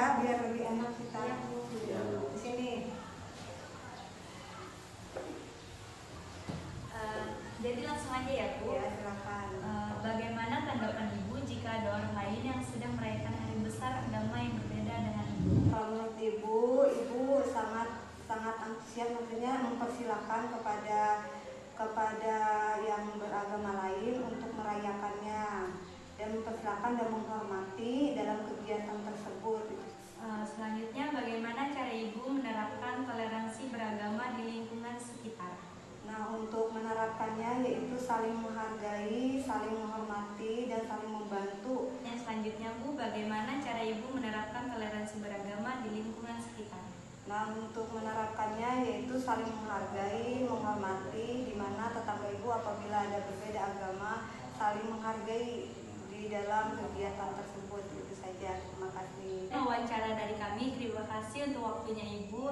ya, biar lebih enak kita di sini. Jadi langsung aja ya Bu. Ya, silakan. Bagaimana tanggapan Ibu jika ada orang lain yang sedang merayakan hari besar agama yang berbeda dengan Ibu? Kalau menurut Ibu sangat antusias, maksudnya mempersilahkan kepada yang beragama lain untuk merayakannya dan mempersilahkan dan menghormati dalam kegiatan tersebut. Selanjutnya, bagaimana cara Ibu menerapkan toleransi beragama di lingkungan sekitar? Nah, untuk menerapkannya yaitu saling menghargai, saling menghormati, dan saling membantu. Yang selanjutnya Bu, bagaimana cara Ibu menerapkan toleransi beragama di lingkungan sekitar? Nah, untuk menerapkannya yaitu saling menghargai, menghormati, di mana tetangga Ibu apabila ada berbeda agama saling menghargai di dalam kegiatan tersebut. Itu saja. Terima kasih. Wawancara dari kami, terima kasih untuk waktunya Ibu.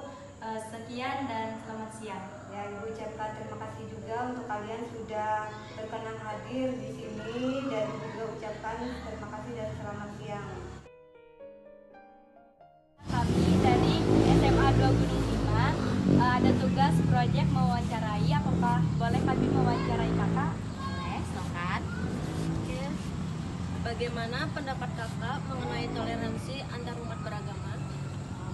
Sekian dan selamat siang. Ya, Ibu ucapkan terima kasih juga untuk kalian sudah berkenan hadir di sini, dan juga ucapkan terima kasih dan selamat siang. Kami dari SMA 2 Gunung Lima ada tugas proyek mewawancarai. Apakah boleh kami mewawancarai kakak? Boleh, silakan. Oke. Bagaimana pendapat kakak mengenai toleransi antar umat beragama?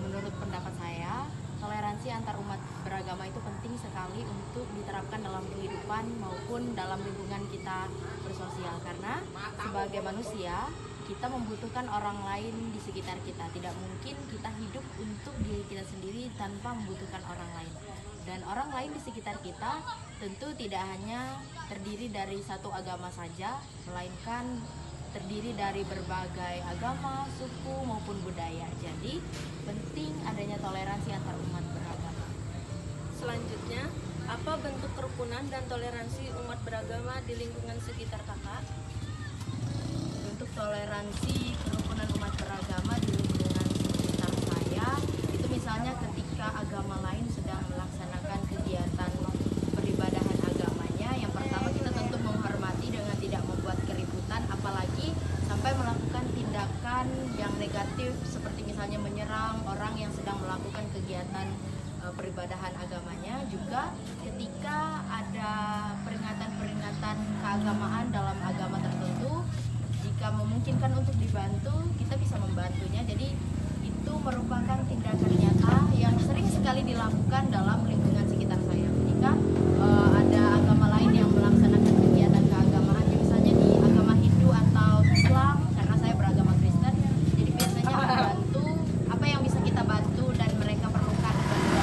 Menurut pendapat saya, toleransi antar umat beragama itu penting sekali untuk diterapkan dalam kehidupan maupun dalam lingkungan kita bersosial, karena sebagai manusia kita membutuhkan orang lain di sekitar kita. Tidak mungkin kita hidup untuk diri kita sendiri tanpa membutuhkan orang lain. Dan orang lain di sekitar kita tentu tidak hanya terdiri dari satu agama saja, melainkan terdiri dari berbagai agama, suku maupun budaya. Jadi penting adanya toleransi antar umat beragama. Selanjutnya, apa bentuk kerukunan dan toleransi umat beragama di lingkungan sekitar kakak? Bentuk toleransi kerukunan umat beragama di lingkungan sekitar saya itu misalnya ketika agama lain sedang melaksanakan kegiatan peribadahan agamanya, yang pertama kita tentu menghormati dengan tidak membuat keributan, apalagi sampai melakukan tindakan yang negatif seperti misalnya menyerang orang yang sedang melakukan kegiatan peribadahan agamanya. Juga ketika ada peringatan-peringatan keagamaan dalam agama tertentu, jika memungkinkan untuk dibantu, kita bisa membantunya. Jadi itu merupakan tindakan nyata yang sering sekali dilakukan dalam lingkungan sekitar saya. Ketika ada agama lain yang melaksanakan kegiatan keagamaan, misalnya di agama Hindu atau Islam, karena saya beragama Kristen, jadi biasanya membantu apa yang bisa kita bantu dan mereka perlukan bantuan.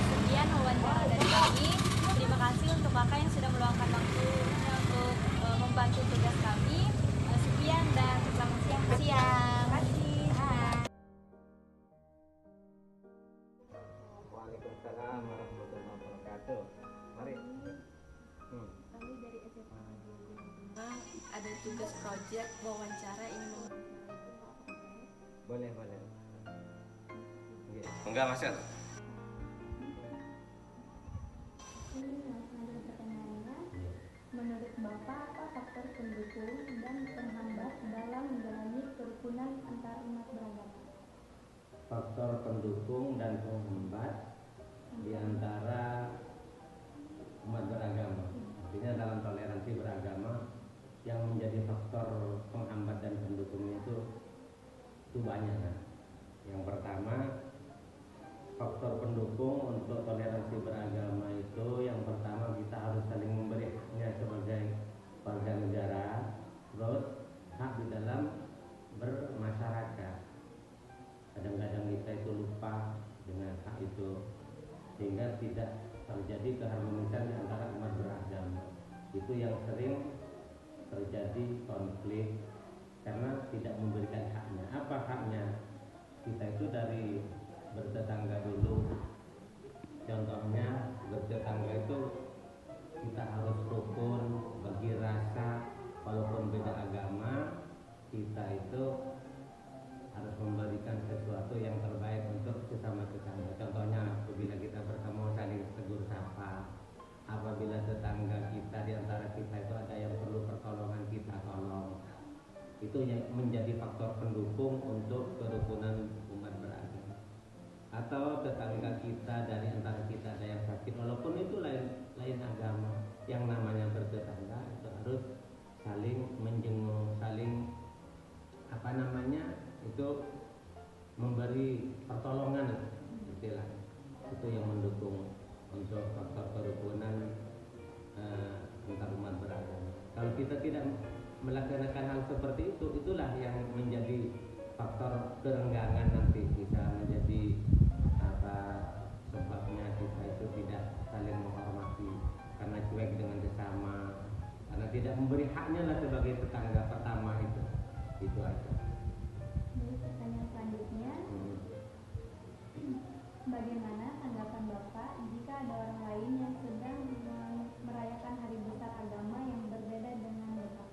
Sekian wawancara dari kami. Terima kasih untuk kakak yang sudah meluangkan waktunya untuk membantu tugas kami. Sekian dan selamat siang. Siang. Terima kasih. Waalaikumsalam warahmatullahi wabarakatuh. Mari. Kami dari SMA 2 ada tugas proyek wawancara ingin Boleh. Enggak, Mas. Menurut Bapak, apa faktor pendukung dan penghambat dalam menjalani kerukunan antar umat beragama? Faktor pendukung dan penghambat di antara umat beragama. Artinya dalam toleransi beragama yang menjadi faktor penghambat dan pendukungnya itu banyak. Yang pertama, faktor pendukung untuk toleransi beragama itu yang pertama kita harus saling memberi haknya sebagai warga negara, terus hak di dalam bermasyarakat. Kadang-kadang kita itu lupa dengan hak itu, sehingga tidak terjadi keharmonisan di antara umat beragama. Itu yang sering terjadi konflik karena tidak memberikan haknya. Apa haknya? Kita itu dari bertetangga dulu. Contohnya bertetangga itu kita harus rukun, bagi rasa, walaupun beda agama, kita itu harus memberikan sesuatu yang terbaik untuk sesama tetangga. Contohnya apabila kita bertemu saling tegur sapa, apabila tetangga kita di antara kita itu ada yang perlu pertolongan, kita tolong. itu yang menjadi faktor pendukung untuk kerukunan umat beragama. Atau tetangga kita, dari antara kita ada yang sakit, walaupun itu lain agama, yang namanya bertetangga itu harus saling menjenguk, saling itu memberi pertolongan, istilahnya. Itu yang mendukung untuk faktor kerukunan antar umat beragama. Kalau kita tidak melaksanakan hal seperti itu, itulah yang menjadi faktor kerenggangan, nanti bisa menjadi sebabnya kita itu tidak saling menghormati karena cuek dengan sesama, karena tidak memberi haknya lah sebagai tetangga pertama itu aja. Jadi pertanyaan selanjutnya, bagaimana tanggapan Bapak jika ada orang lain yang sedang merayakan hari besar agama yang berbeda dengan Bapak?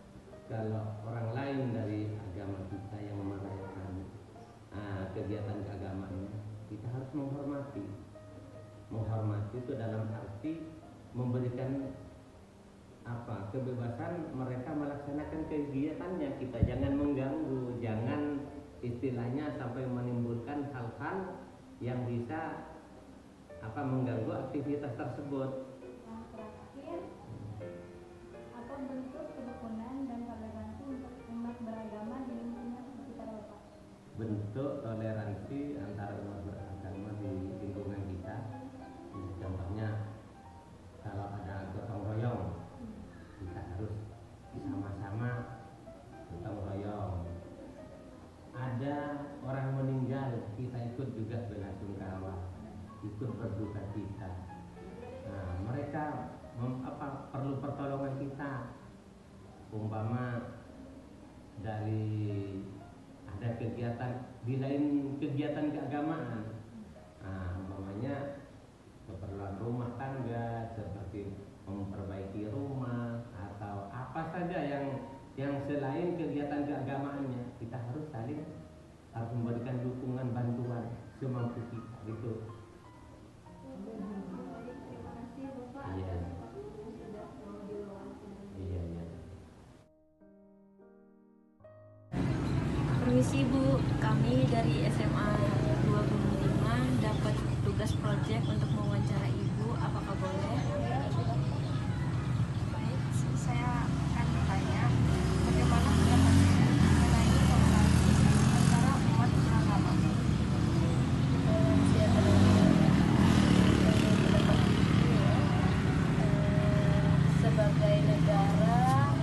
Kalau orang lain dari agama kita yang merayakan kegiatan keagamaan, kita harus menghormati. Menghormati itu dalam arti memberikan kebebasan mereka melaksanakan kegiatannya. Kita jangan mengganggu, jangan istilahnya sampai menimbulkan hal-hal yang bisa mengganggu aktivitas tersebut. Yang terakhir, apa bentuk kerukunan dan toleransi untuk umat beragama di lingkungan sekitar Bapak? Bentuk toleransi antara umat beragama di lingkungan kita, contohnya kalau ada gotong royong, kita harus sama-sama gotong royong. Ada orang meninggal, kita ikut juga belasungkawa, ikut berduka cita. Nah, mereka perlu pertolongan kita. Umpama dari ada kegiatan di lain kegiatan keagamaan, umpamanya keperluan rumah tangga seperti memperbaiki rumah atau apa saja yang selain kegiatan keagamaannya, kita harus memberikan dukungan, bantuan semampu kita gitu. Terima kasih Bapak. Iya. Iya. Permisi Bu, kami dari SMA 205 dapat tugas proyek untuk mewawancara Ibu, apakah boleh? Baik, saya akan bertanya bagaimana pendapat Ibu mengenai toleransi antara umat beragama. Sebagai negara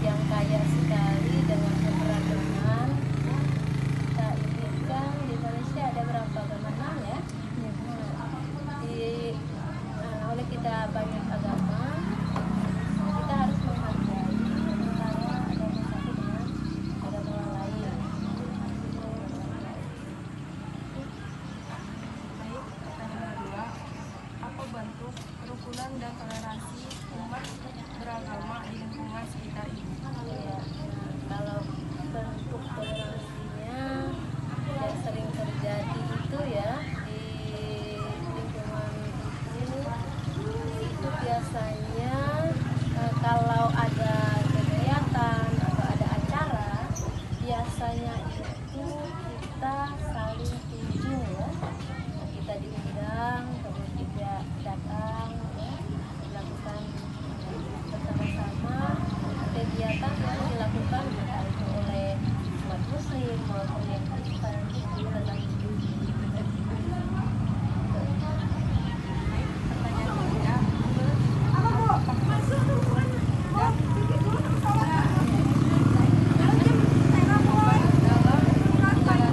yang kaya sekali dengan keberagaman, kita ini kan di Indonesia ada berapa agama? 6 ya. Oleh kita banyak agama, kita harus menghargai antara agama satu dengan agama lain. Baik, pertanyaan kedua, apa bentuk kerukunan dan toleransi umat beragama di lingkungan sekitar Ibu? Ya, kalau bentuk toleransinya yang sering terjadi itu ya di lingkungan ini itu biasanya kalau ada kegiatan atau ada acara, biasanya itu kita saling kunjung ya, kita diundang kemudian tidak datang ya, dilakukan bersama-sama kegiatan yang dilakukan entah itu oleh umat muslim maupun yang Kristen tentang Pertanyaan ketiga, apakah kerukunan dan toleransi dalam hubungan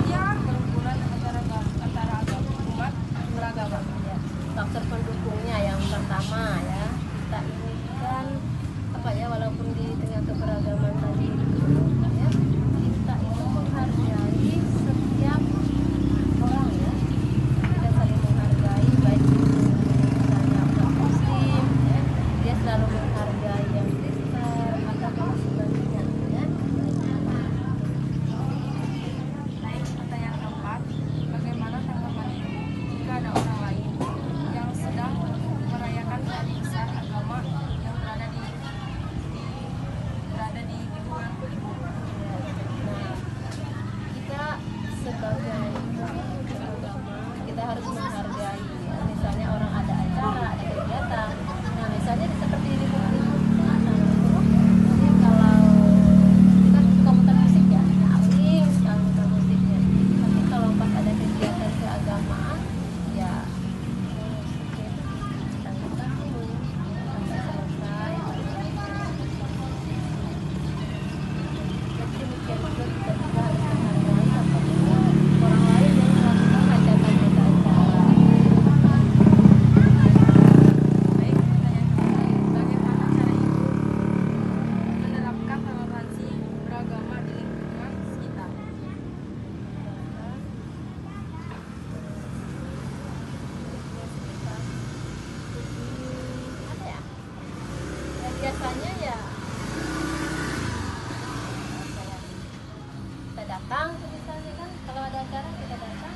datang, misalnya kan kalau ada acara kita datang,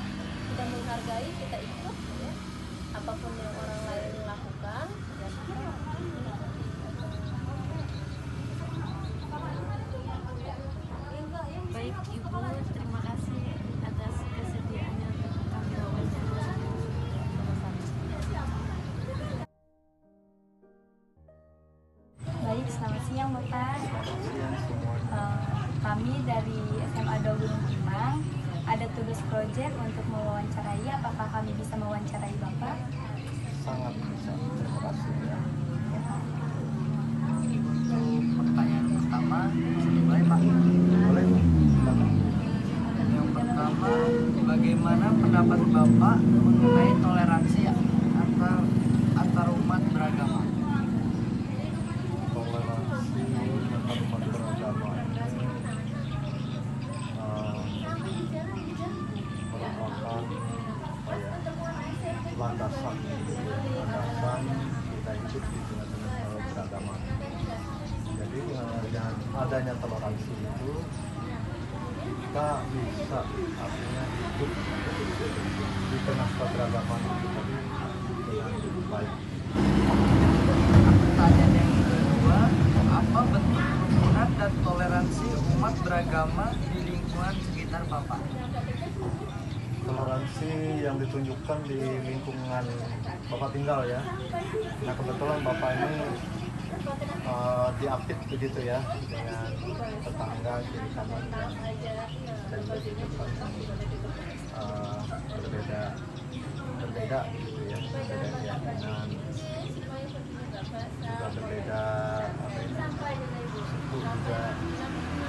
kita menghargai, kita ikut ya. Apapun yang orang lain lakukan ya kita Baik Ibu, terima kasih atas kesediaannya untuk kami wawancara. Baik, selamat siang Bapak. Kami dari SMA 2 Gunung Timang ada tugas proyek untuk mewawancarai. Apakah kami bisa mewawancarai Bapak? Sangat bisa, terima kasih ya. Pertanyaan pertama, boleh Pak? Boleh. Yang pertama, bagaimana pendapat Bapak mengenai toleransi antar umat beragama? Toleransi antar umat beragama merupakan landasan kita hidup di tengah-tengah beragama. Jadi dengan adanya toleransi itu kita bisa artinya hidup di tengah keberagaman itu tadi dengan baik. Pertanyaan yang kedua, apa bentuk kerukunan dan toleransi umat beragama di lingkungan sekitar Bapak? Toleransi yang ditunjukkan di lingkungan Bapak tinggal ya. Nah kebetulan Bapak ini diapit begitu ya dengan tetangga kiri kanan dan kehidupan berbeda gitu ya, berbeda keyakinan, juga berbeda suku juga.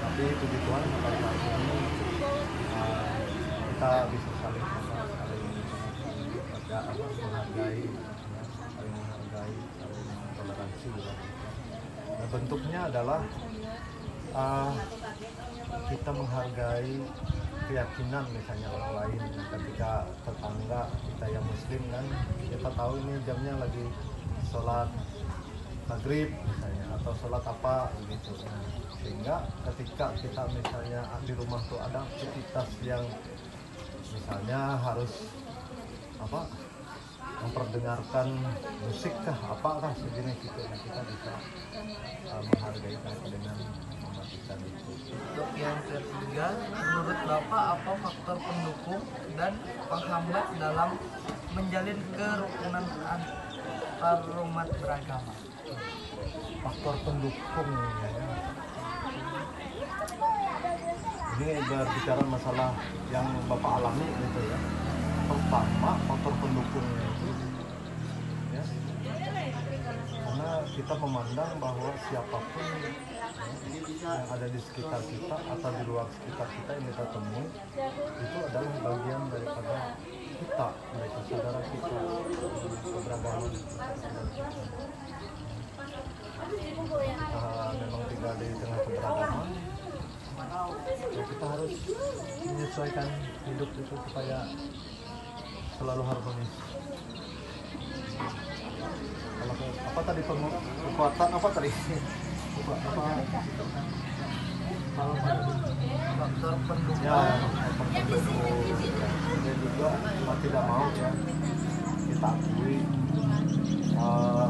Tapi puji Tuhan sampai saat ini kita bisa saling menghargai, saling toleransi gitu. Nah, bentuknya adalah kita menghargai keyakinan misalnya orang lain. Ketika tetangga kita yang muslim kan, kita tahu ini jamnya lagi sholat maghrib misalnya atau sholat apa gitu. Nah, sehingga ketika kita misalnya di rumah tuh ada aktivitas yang misalnya harus memperdengarkan musik kah apakah sejenis itu, nah, kita bisa menghargai dengan mematikan itu. Untuk yang ketiga, menurut Bapak apa faktor pendukung dan penghambat dalam menjalin kerukunan antar umat beragama? Faktor pendukung ya. Ini berbicara masalah yang Bapak alami gitu ya. Pertama faktor pendukungnya itu ya, karena kita memandang bahwa siapapun yang ada di sekitar kita atau di luar sekitar kita yang kita temui itu adalah bagian daripada kita, mereka saudara kita keberagaman. Memang tinggal di tengah keberagaman, ya kita harus menyesuaikan hidup itu supaya selalu harmonis. Kalau apa tadi kekuatan apa tadi? Faktor pendukung. Ya, faktor pendukung. Dan juga mau tidak mau ya kita akui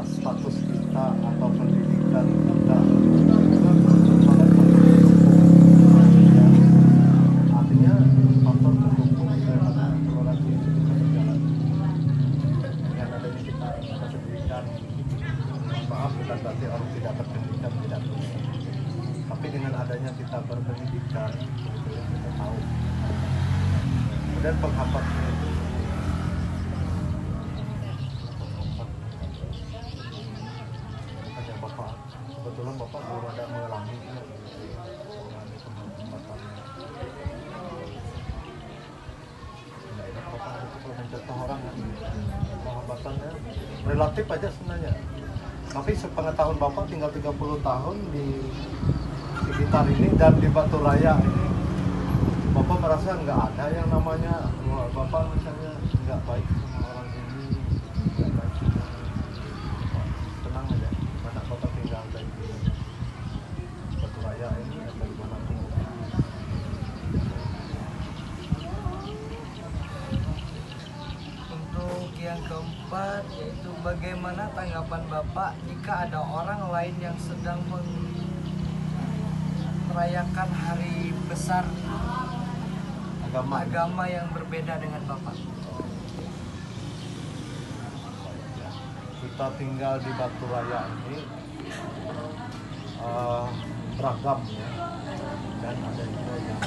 status kita atau pendidikan kita artinya faktor pendukung daripada toleransi itu bisa berjalan dengan adanya kita pendidikan. Maaf, bukan berarti orang tidak berpendidikan tidak bisa, tapi dengan adanya kita berpendidikan kita tahu. Kemudian penghambatnya itu Bapak, kebetulan Bapak belum ada mengalami penghambatan. Tidak enak Bapak itu kalau mencontoh orang kan, penghambatannya relatif aja sebenarnya. Tapi sepengetahuan Bapak tinggal 30 tahun di sekitar ini dan di Batu Raya ini, Bapak merasa nggak ada yang namanya Bapak misalnya nggak baik sama orang ini, nggak baik sama tenang aja. Mana Bapak tinggal di Batu Raya ini atau di mana pun bagaimana tanggapan Bapak jika ada orang lain yang sedang merayakan hari besar agama yang berbeda dengan Bapak? Kita tinggal di Batu Raya ini beragam ya, dan ada juga yang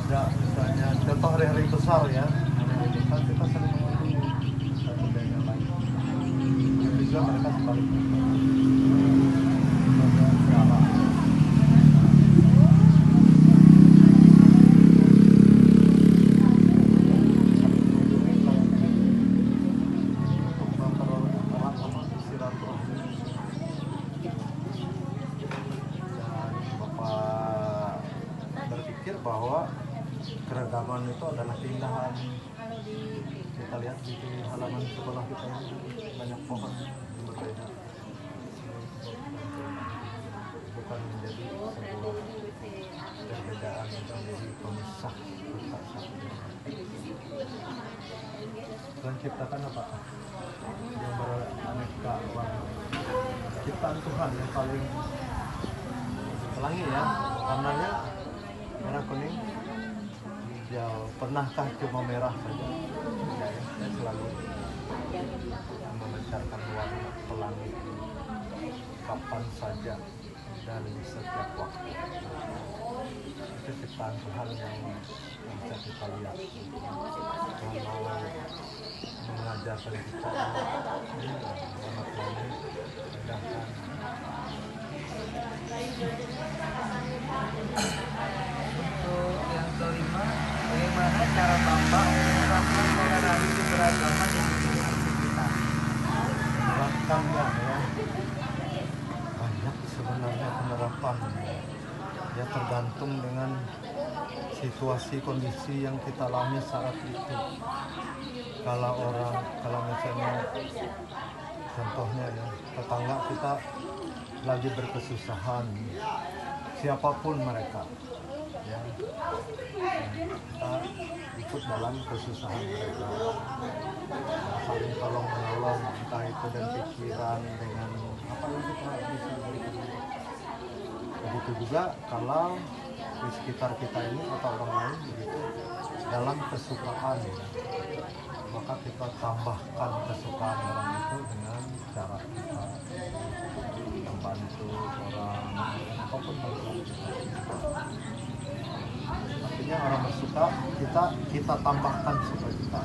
misalnya contoh hari-hari besar ya, hari-hari besar kita saling mengunjungi satu dan yang lain. Itu juga mereka sebaliknya. Bahwa keragaman itu adalah keindahan. Kita lihat di halaman sekolah kita ini banyak pohon yang berbeda, bukan menjadi sebuah perbedaan, menjadi pemisah kita satu. Tuhan ciptakan apa? Yang beraneka warna. Ciptaan Tuhan yang paling pelangi ya, warnanya merah, kuning, hijau. Pernahkah cuma merah saja? Tidak ya, saya selalu memancarkan warna pelangi kapan saja dan di setiap waktu. Itu ciptaan Tuhan yang bisa kita lihat. Tuhan mau mengajarkan kita warna pelangi, sedangkan Untuk yang kelima, bagaimana cara Bapak menerapkan toleransi beragama di lingkungan sekitar? menerapkannya ya, banyak sebenarnya penerapan ya, tergantung dengan situasi kondisi yang kita alami saat itu. Kalau misalnya contohnya ya, tetangga kita lagi berkesusahan, siapapun mereka ya, kita ikut dalam kesusahan mereka, saling tolong menolong, entah itu dan pikiran dengan apa yang kita bisa berikan. Begitu juga kalau di sekitar kita ini atau orang lain begitu dalam kesukaan ya, maka kita tambahkan kesukaan orang itu dengan cara kita membantu orang, apapun artinya orang bersuka, kita tambahkan suka kita.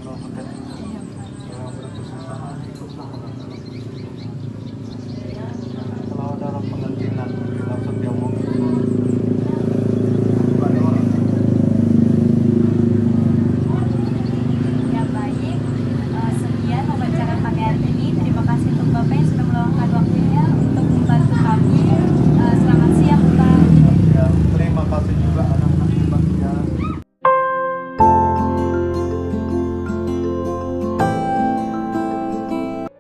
Kalau